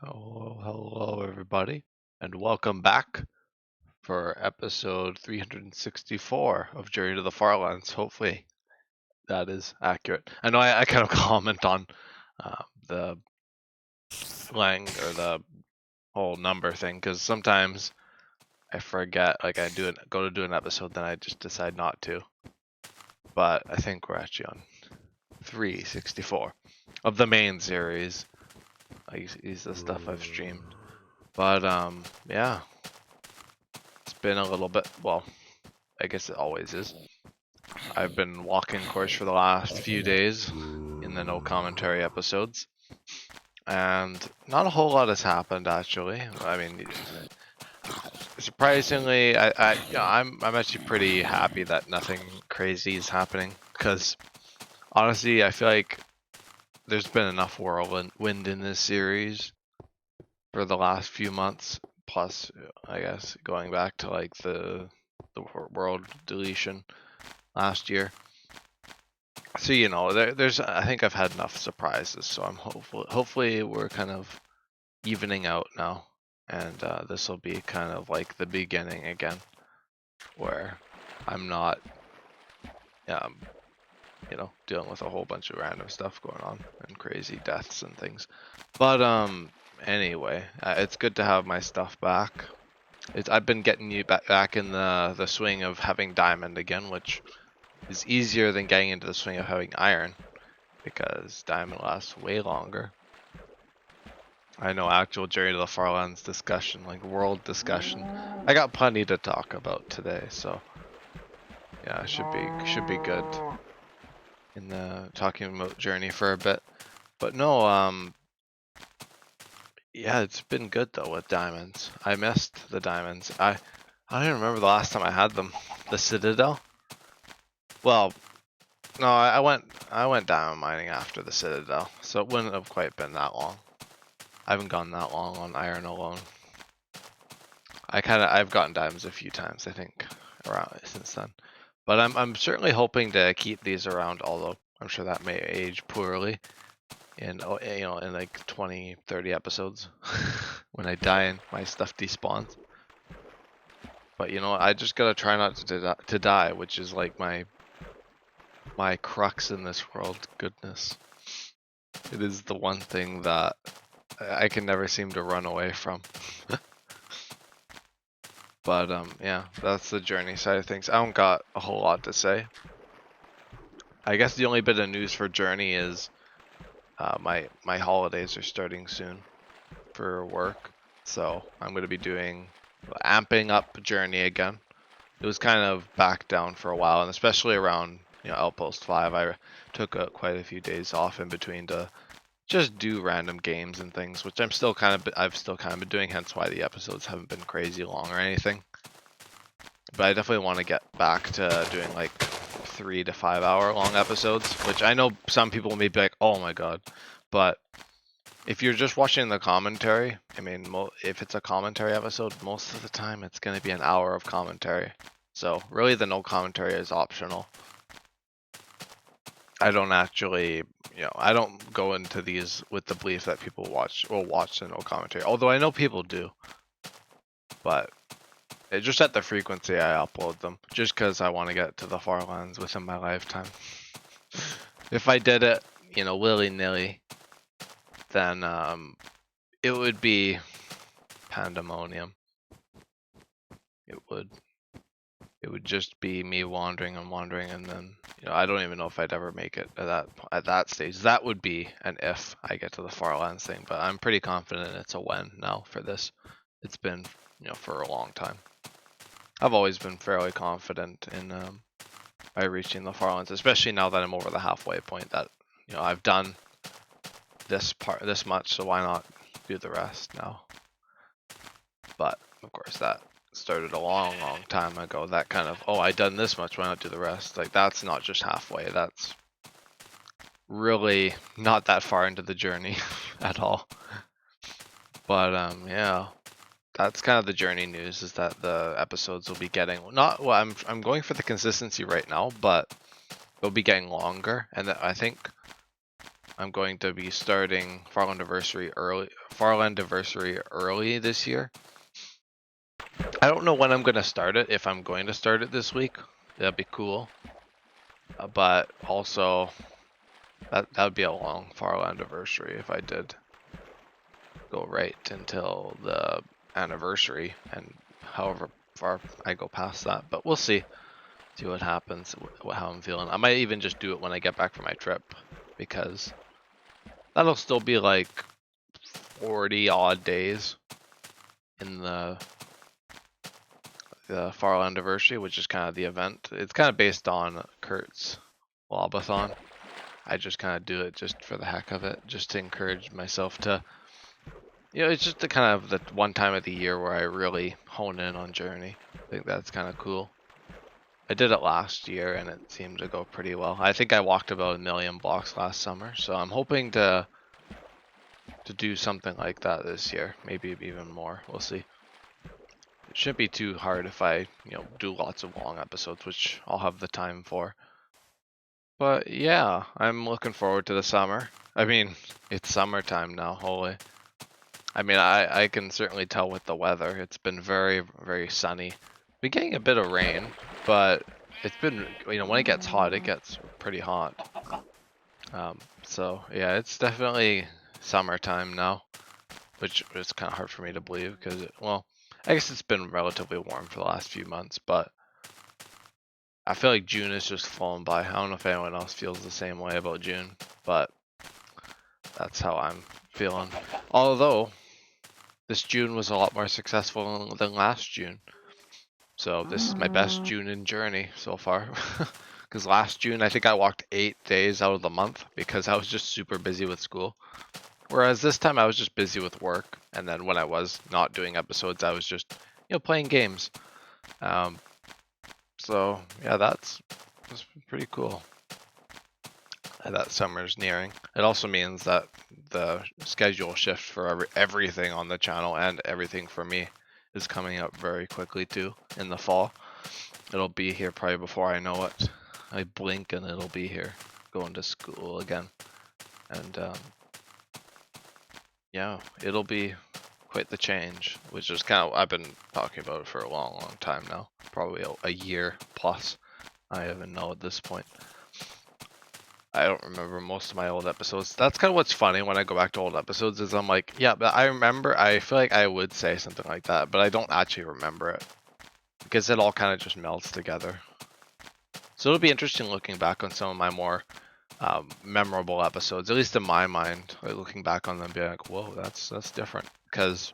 Hello, everybody, and welcome back for episode 364 of Journey to the Farlands. Hopefully, that is accurate. I know I kind of comment on the lang or the whole number thing because sometimes I forget. Like I go to do an episode, then I just decide not to. But I think we're actually on 364 of the main series. I use the stuff I've streamed. But yeah. It's been a little bit, well, I guess it always is. I've been walking course for the last few days in the no commentary episodes, and not a whole lot has happened actually. I mean, surprisingly, I'm actually pretty happy that nothing crazy is happening because honestly, I feel like there's been enough whirlwind in this series for the last few months. Plus, I guess going back to like the world deletion last year. So there's I think I've had enough surprises, so I'm hopefully we're kind of evening out now, and this will be kind of like the beginning again, where I'm not, dealing with a whole bunch of random stuff going on and crazy deaths and things. But anyway, it's good to have my stuff back. I've been getting you back in the swing of having diamond again, which is easier than getting into the swing of having iron, because diamond lasts way longer. I know actual Journey to the Farlands discussion, like world discussion. I got plenty to talk about today, so yeah, should be good in the talking about Journey for a bit. But no, yeah, it's been good though with diamonds. I missed the diamonds. I don't even remember the last time I had them. The Citadel. Well, no, I went diamond mining after the Citadel, so it wouldn't have quite been that long. I haven't gone that long on iron alone. I've gotten diamonds a few times, I think, around since then. But I'm certainly hoping to keep these around, although I'm sure that may age poorly in in like 20, 30 episodes when I die and my stuff despawns. But I just gotta try not to die, which is like my crux in this world. Goodness, it is the one thing that I can never seem to run away from. But yeah, that's the journey side of things. I don't got a whole lot to say. I guess the only bit of news for Journey is my holidays are starting soon for work, so I'm going to be amping up Journey again. It was kind of back down for a while, and especially around Outpost 5, I took quite a few days off in between to just do random games and things, which I've still kind of been doing, hence why the episodes haven't been crazy long or anything. But I definitely want to get back to doing like 3 to 5 hour long episodes, which I know some people may be like, oh my god. But if you're just watching the commentary, I mean, if it's a commentary episode, most of the time it's going to be an hour of commentary. So really the no commentary is optional. I don't actually, I don't go into these with the belief that people will watch the no commentary. Although I know people do. But just at the frequency I upload them, just because I want to get to the Farlands within my lifetime. If I did it, willy-nilly, then it would be pandemonium. It would just be me wandering and wandering, and then I don't even know if I'd ever make it at that stage. That would be an if I get to the Farlands thing, but I'm pretty confident it's a when now for this. It's been for a long time. I've always been fairly confident in by reaching the Farlands, especially now that I'm over the halfway point. That I've done this much, so why not do the rest now? But of course that started a long time ago. That kind of, I done this much, why not do the rest? Like that's not just halfway. That's really not that far into the journey at all. But yeah, that's kind of the journey news, is that the episodes will be getting I'm going for the consistency right now, but they'll be getting longer, and I think I'm going to be starting Farlandiversary early this year. I don't know when I'm going to start it. If I'm going to start it this week, that'd be cool. But also, that would be a long Farlandiversary if I did go right until the anniversary, and however far I go past that. But we'll see what happens, how I'm feeling. I might even just do it when I get back from my trip, because that'll still be like 40 odd days in the Farlandiversary, which is kind of the event. It's kind of based on Kurt's Lobathon. I just kind of do it just for the heck of it, just to encourage myself to, it's just the kind of the one time of the year where I really hone in on Journey. I think that's kind of cool. I did it last year and it seemed to go pretty well. I think I walked about 1 million blocks last summer, so I'm hoping to do something like that this year, maybe even more. We'll see. It shouldn't be too hard if I, do lots of long episodes, which I'll have the time for. But yeah, I'm looking forward to the summer. I mean, it's summertime now, holy. I mean, I can certainly tell with the weather. It's been very, very sunny. Been getting a bit of rain, but it's been, when it gets hot, it gets pretty hot. So yeah, it's definitely summertime now, which is kind of hard for me to believe because, well, I guess it's been relatively warm for the last few months, but I feel like June is just flown by. I don't know if anyone else feels the same way about June, but that's how I'm feeling. Although, this June was a lot more successful than last June. So this is my best June in Journey so far. Because last June, I think I walked 8 days out of the month because I was just super busy with school. Whereas this time I was just busy with work. And then when I was not doing episodes, I was just, playing games. So yeah, that's pretty cool. That summer's nearing. It also means that the schedule shift for everything on the channel and everything for me is coming up very quickly too in the fall. It'll be here probably before I know it. I blink and it'll be here, going to school again. And yeah, it'll be quite the change, which is kind of, I've been talking about it for a long, long time now. Probably a year plus, I even know at this point. I don't remember most of my old episodes. That's kind of what's funny when I go back to old episodes is I'm like, yeah, but I remember, I feel like I would say something like that, but I don't actually remember it because it all kind of just melts together. So it'll be interesting looking back on some of my more memorable episodes, at least in my mind, like looking back on them and being like, whoa, that's different, because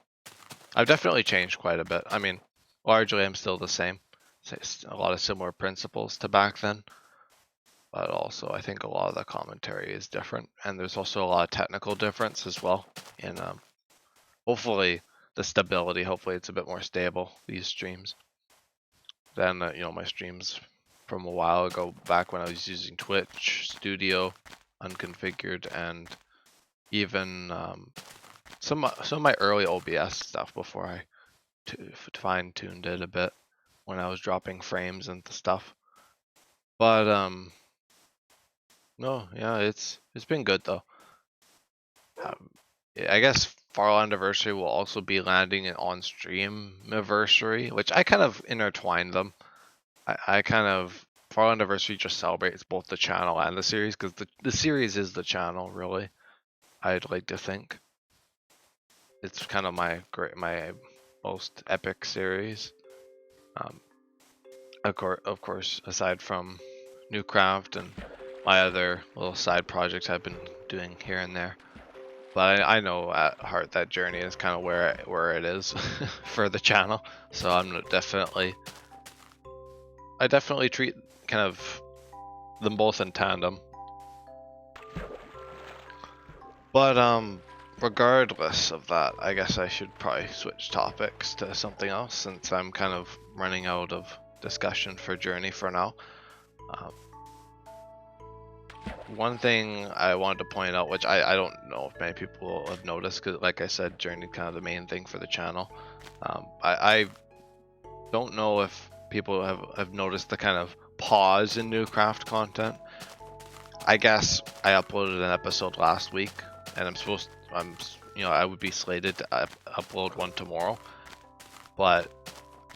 I've definitely changed quite a bit. I mean, largely I'm still the same. A lot of similar principles to back then. But also I think a lot of the commentary is different, and there's also a lot of technical difference as well. And hopefully the stability, hopefully it's a bit more stable, these streams, than my streams from a while ago, back when I was using Twitch Studio unconfigured, and even some of my early OBS stuff before I fine-tuned it a bit when I was dropping frames and stuff. But no, yeah, it's been good though. I guess Farlandiversary will also be landing an on-stream anniversary, which I kind of intertwined them. I kind of, Farlandiversary just celebrates both the channel and the series, because the series is the channel, really. I'd like to think it's kind of my most epic series. Of course, aside from Newcraft and my other little side projects I've been doing here and there. But I know at heart that Journey is kind of where it is for the channel. So I definitely treat kind of them both in tandem. But regardless of that, I guess I should probably switch topics to something else, since I'm kind of running out of discussion for Journey for now. One thing I wanted to point out, which I don't know if many people have noticed, because like I said, Journey kind of the main thing for the channel. I don't know if people have noticed the kind of pause in Newcraft content. I guess I uploaded an episode last week, and I would be slated to upload one tomorrow. But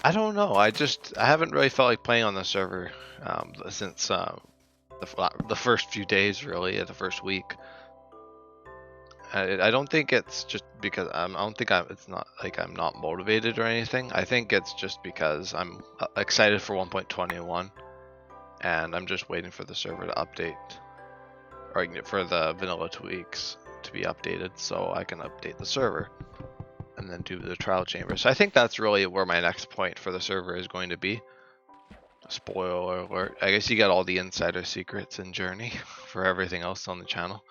I don't know. I haven't really felt like playing on the server since the first few days, really, the first week. I don't think it's just because I don't think it's not like I'm not motivated or anything. I think it's just because I'm excited for 1.21, and I'm just waiting for the server to update, or for the vanilla tweaks to be updated, so I can update the server and then do the trial chamber. So I think that's really where my next point for the server is going to be. Spoiler alert. I guess you got all the insider secrets in Journey for everything else on the channel.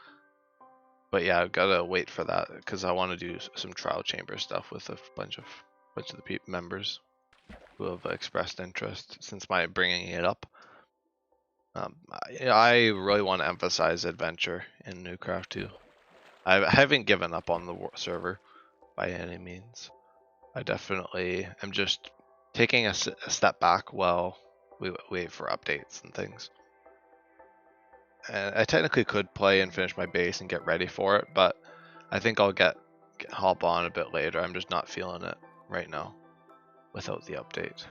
But yeah, I've got to wait for that because I want to do some trial chamber stuff with a bunch of the members who have expressed interest since my bringing it up. I really want to emphasize adventure in Newcraft too. I haven't given up on the server by any means. I definitely am just taking a step back while we wait for updates and things. And I technically could play and finish my base and get ready for it, but I think I'll hop on a bit later. I'm just not feeling it right now without the update.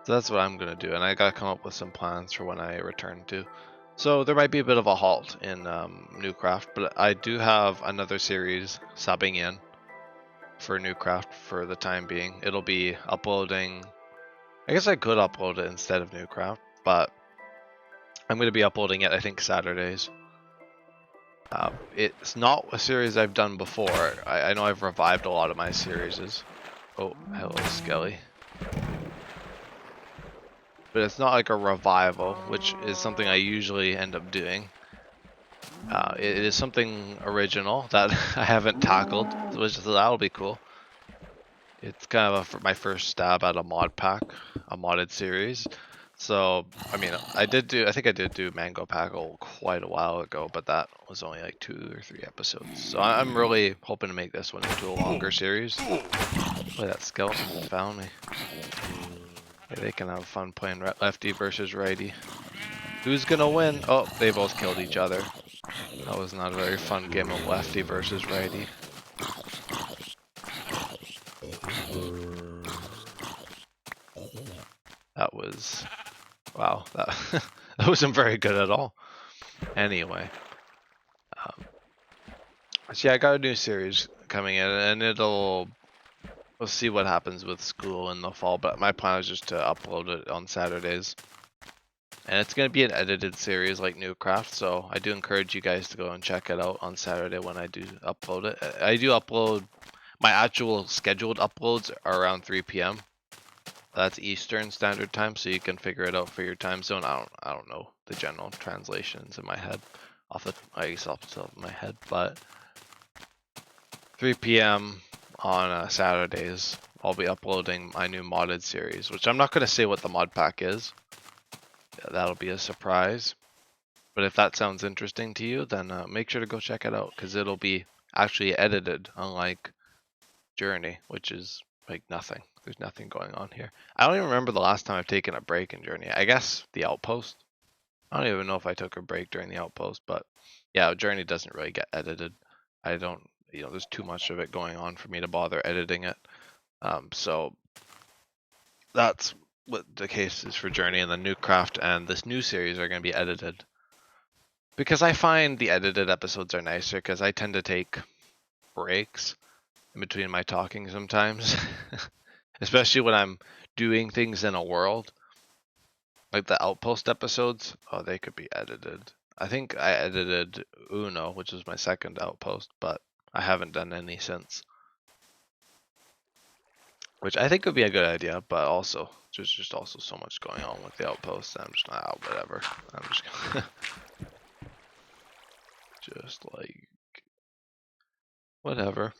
So that's what I'm gonna do, and I gotta come up with some plans for when I return to. So there might be a bit of a halt in Newcraft, but I do have another series subbing in for Newcraft for the time being. It'll be uploading. I guess I could upload it instead of Newcraft, but I'm going to be uploading it, I think, Saturdays. It's not a series I've done before. I know I've revived a lot of my series. Oh, hello, Skelly. But it's not like a revival, which is something I usually end up doing. It is something original that I haven't tackled, which that'll be cool. It's kind of my first stab at a mod pack, a modded series. So, I mean, I think I did do Mango Packle quite a while ago, but that was only like 2 or 3 episodes. So I'm really hoping to make this one into a longer series. Boy, that skeleton found me. Yeah, they can have fun playing Lefty versus righty. Who's gonna win? Oh, they both killed each other. That was not a very fun game of Lefty versus righty. That was... wow, that wasn't very good at all. Anyway. So yeah, I got a new series coming in, and we'll see what happens with school in the fall, but my plan is just to upload it on Saturdays. And it's going to be an edited series like Newcraft, so I do encourage you guys to go and check it out on Saturday when I do upload it. I do upload, my actual scheduled uploads are around 3 p.m. That's Eastern Standard Time, so you can figure it out for your time zone. I don't know the general translations in my head, off the top of my head, but 3 p.m. on Saturdays, I'll be uploading my new modded series, which I'm not going to say what the mod pack is. That'll be a surprise. But if that sounds interesting to you, then make sure to go check it out, because it'll be actually edited, unlike Journey, which is like nothing. There's nothing going on here. I don't even remember the last time I've taken a break in Journey. I guess the Outpost. I don't even know if I took a break during the Outpost, but yeah, Journey doesn't really get edited. There's too much of it going on for me to bother editing it. So that's what the case is for Journey, and the Newcraft and this new series are going to be edited. Because I find the edited episodes are nicer, because I tend to take breaks in between my talking sometimes. Especially when I'm doing things in a world. Like the Outpost episodes, oh, they could be edited. I think I edited Uno, which was my second Outpost, but I haven't done any since. Which I think would be a good idea, but also, there's just also so much going on with the Outpost, and I'm just not out, whatever. I'm just gonna just like, whatever.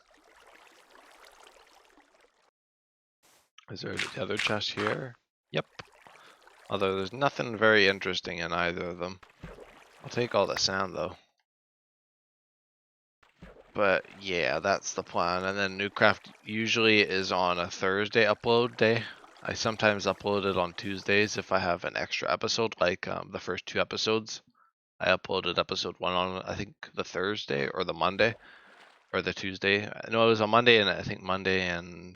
Is there the other chest here? Yep. Although there's nothing very interesting in either of them. I'll take all the sand though. But yeah, that's the plan. And then Newcraft usually is on a Thursday upload day. I sometimes upload it on Tuesdays if I have an extra episode, like the first 2 episodes I uploaded episode 1 on, I think, the Thursday or the Monday or the Tuesday. No, it was on Monday, and I think Monday and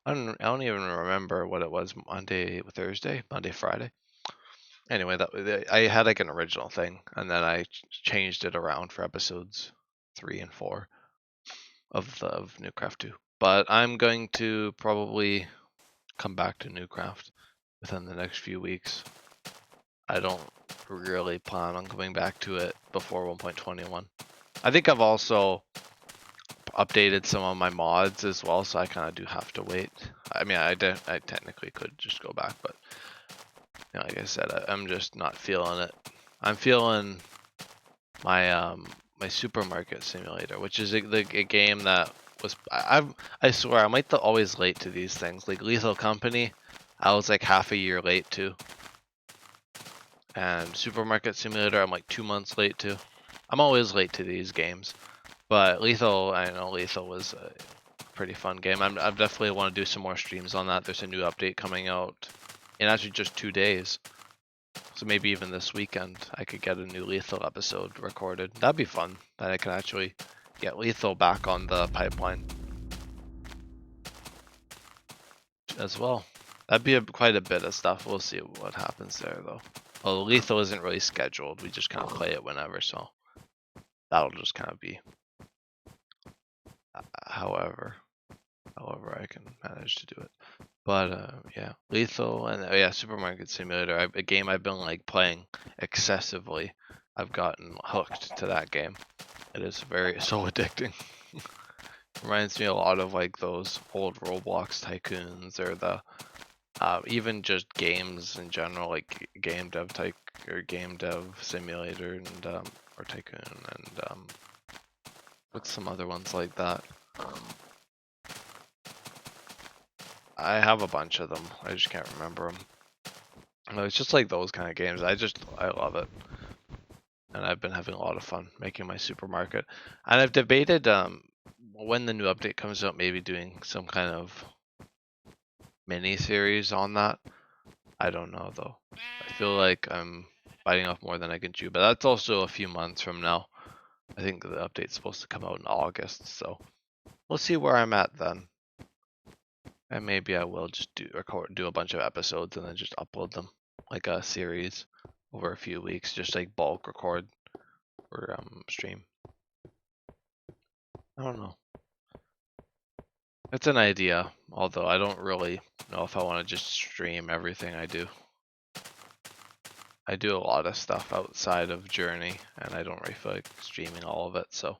I don't even remember what it was. Monday, Thursday, Monday, Friday. Anyway, I had like an original thing, and then I changed it around for episodes 3 and 4 of Newcraft 2. But I'm going to probably come back to Newcraft within the next few weeks. I don't really plan on coming back to it before 1.21. I think I've also updated some of my mods as well, so I kind of do have to wait. I mean, I technically could just go back, but you know, like I said, I'm just not feeling it. I'm feeling my my supermarket simulator, which is a game that was I swear I'm like always late to these things. Like Lethal Company, I was like half a year late to, and Supermarket Simulator I'm like 2 months late to. I'm always late to these games, but Lethal, I know Lethal was a pretty fun game. I definitely want to do some more streams on that. There's a new update coming out in actually just 2 days. So maybe even this weekend I could get a new Lethal episode recorded. That'd be fun. That I can actually get Lethal back on the pipeline as well. That'd be quite a bit of stuff. We'll see what happens there though. Well, Lethal isn't really scheduled. We just kind of play it whenever, so that'll just kind of be however I can manage to do it. But yeah, Lethal and yeah, Supermarket Simulator, a game I've been like playing excessively. I've gotten hooked to that game. It is so addicting. Reminds me a lot of like those old Roblox tycoons, or the even just games in general, like Game Dev Simulator and or Tycoon, and what's some other ones like that? I have a bunch of them. I just can't remember them. No, it's just like those kind of games. I love it, and I've been having a lot of fun making my supermarket. And I've debated when the new update comes out, maybe doing some kind of mini series on that. I don't know though. I feel like I'm biting off more than I can chew, but that's also a few months from now. I think the update's supposed to come out in August, so we'll see where I'm at then. And maybe I will just do a bunch of episodes and then just upload them like a series over a few weeks, just like bulk record or stream. I don't know. It's an idea, although I don't really know if I want to just stream everything I do. I do a lot of stuff outside of Journey, and I don't really feel like streaming all of it, so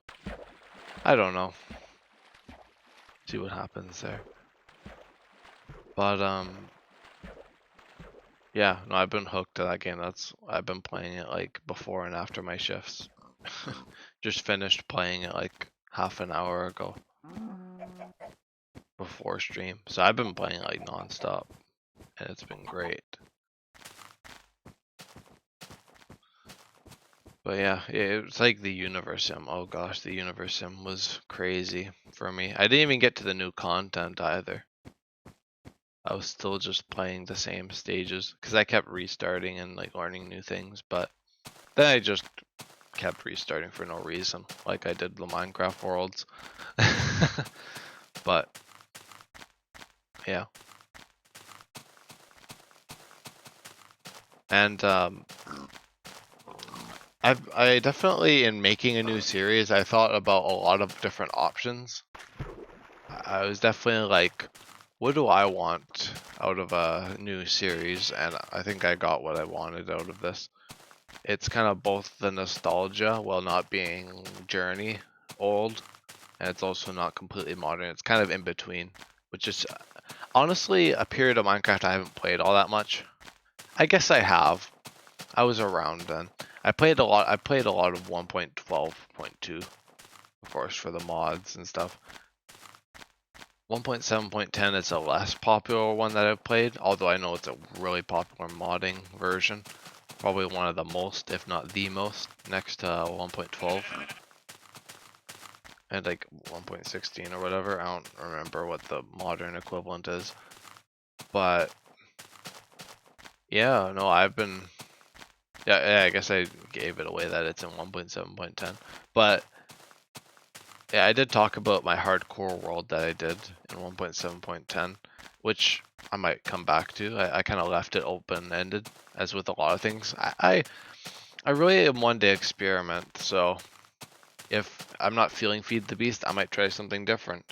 I don't know. See what happens there. But yeah, no, I've been hooked to that game. I've been playing it like before and after my shifts. Just finished playing it like half an hour ago before stream. So I've been playing it like non-stop, and it's been great. But yeah, it's like the Universe Sim. Oh gosh, the Universe Sim was crazy for me. I didn't even get to the new content either. I was still just playing the same stages because I kept restarting and like learning new things, but then I just kept restarting for no reason, like I did the Minecraft worlds. But yeah. And I definitely, in making a new series, I thought about a lot of different options. I was definitely like, what do I want out of a new series? And I think I got what I wanted out of this. It's kind of both the nostalgia while not being Journey old, and it's also not completely modern. It's kind of in between, which is honestly a period of Minecraft I haven't played all that much. I guess I have. I was around then. I played a lot of 1.12.2, of course, for the mods and stuff. 1.7.10 is a less popular one that I've played, although I know it's a really popular modding version. Probably one of the most, if not the most, next to 1.12. And like 1.16 or whatever. I don't remember what the modern equivalent is. But yeah, no, I've been Yeah, I guess I gave it away that it's in 1.7.10. But yeah, I did talk about my hardcore world that I did in 1.7.10, which I might come back to. I kind of left it open-ended, as with a lot of things. I really am one day experiment, so if I'm not feeling Feed the Beast, I might try something different.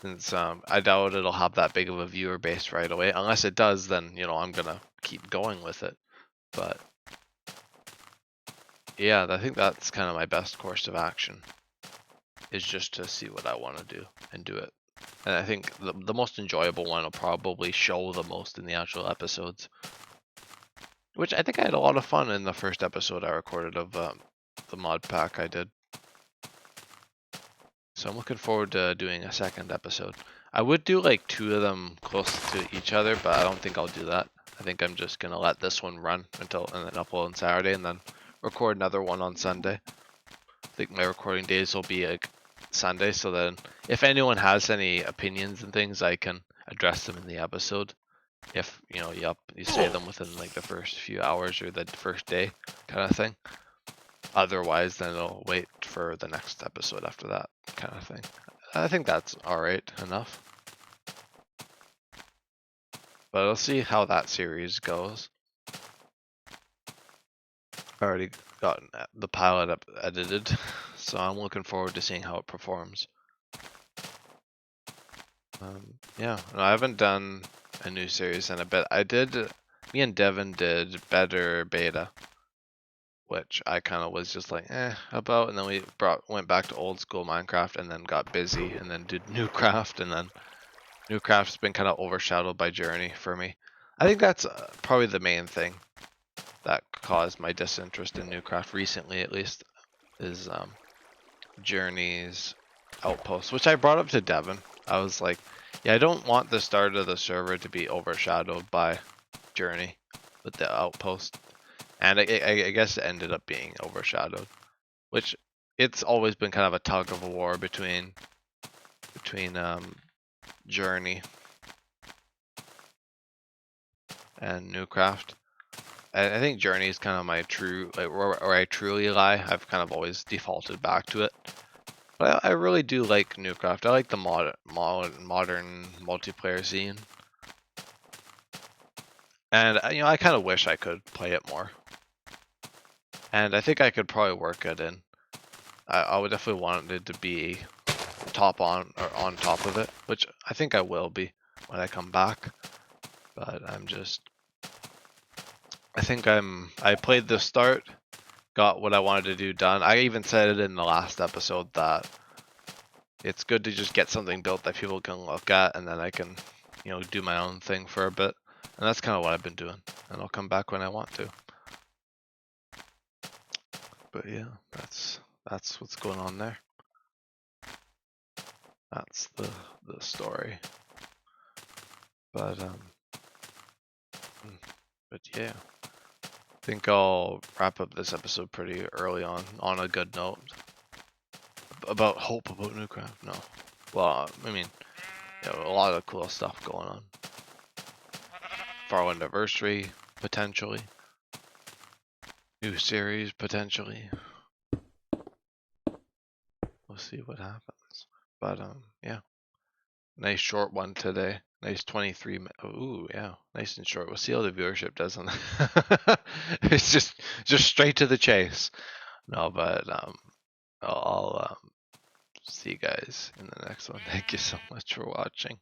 Since I doubt it'll have that big of a viewer base right away. Unless it does, then I'm gonna keep going with it. But yeah, I think that's kind of my best course of action, is just to see what I want to do and do it. And I think the most enjoyable one will probably show the most in the actual episodes. Which I think I had a lot of fun in the first episode I recorded of the mod pack I did. So I'm looking forward to doing a second episode. I would do like 2 of them close to each other, but I don't think I'll do that. I think I'm just gonna let this one run and then upload on Saturday and then record another one on Sunday. I think my recording days will be like Sunday, so then if anyone has any opinions and things, I can address them in the episode. If you say them within like the first few hours or the first day, kind of thing. Otherwise, then I'll wait for the next episode after that, kind of thing. I think that's alright enough. But I'll see how that series goes. I already got the pilot edited, so I'm looking forward to seeing how it performs. Yeah, no, I haven't done a new series in a bit. Me and Devin did Better Beta, which I kind of was just like, about, and then we went back to old school Minecraft, and then got busy, and then did Newcraft, and then Newcraft's been kind of overshadowed by Journey for me. I think that's probably the main thing that caused my disinterest in Newcraft recently, at least, is Journey's Outpost, which I brought up to Devin. I was like, yeah, I don't want the start of the server to be overshadowed by Journey with the Outpost. And I guess it ended up being overshadowed, which it's always been kind of a tug of war between Journey and Newcraft. I think Journey is kind of my true, like, where I truly lie. I've kind of always defaulted back to it. But I really do like Newcraft. I like the modern multiplayer scene. And I kind of wish I could play it more. And I think I could probably work it in. I would definitely want it to be on top of it, which I think I will be when I come back. But I played the start, got what I wanted to do done. I even said it in the last episode that it's good to just get something built that people can look at, and then I can, do my own thing for a bit. And that's kind of what I've been doing. And I'll come back when I want to. But yeah, that's what's going on there. That's the story. But yeah, I think I'll wrap up this episode pretty early on a good note. About hope about Newcraft. No, well, I mean, a lot of cool stuff going on. Farland anniversary potentially. New series potentially. We'll see what happens. But yeah, nice short one today. Nice 23. Ooh, yeah, nice and short. We'll see how the viewership does on that. It's just straight to the chase. No, but I'll see you guys in the next one. Thank you so much for watching.